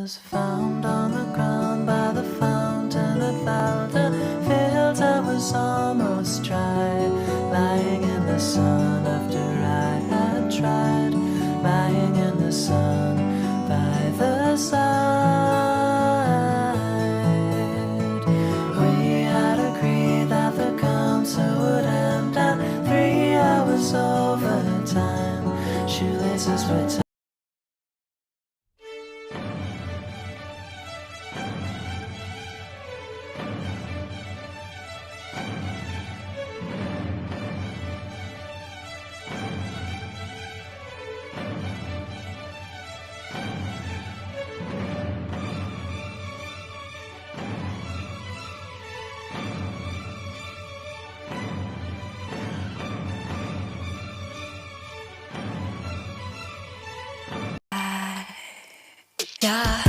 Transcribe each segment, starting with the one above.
was found on the ground by the fountain that fell the fields. I was almost dry, lying in the sun after I had tried, lying in the sun by the side. We had agreed that the concert would end at 3 hours overtime. Shoelaces were tied. Yeah.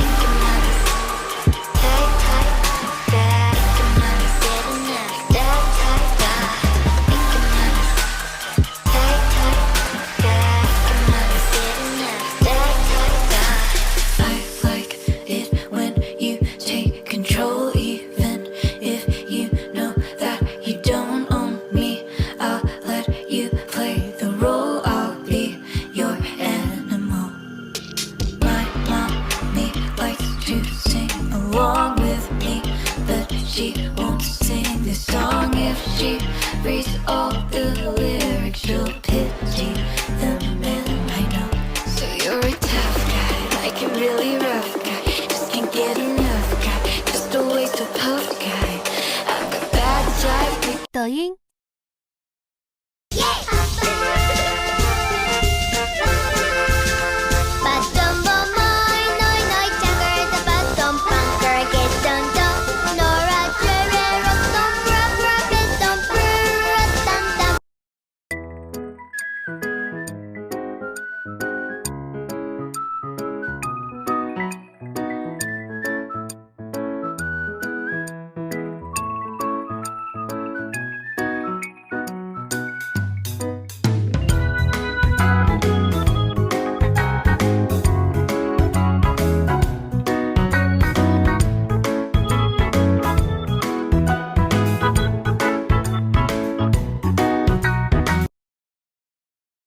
Along with me, but she won't sing this song. If she reads all the lyrics, she'll pity the men I know. So you're a tough guy, like a really rough guy, just can't get enough guy, just a way to puff guy. I'm a bad type. 抖音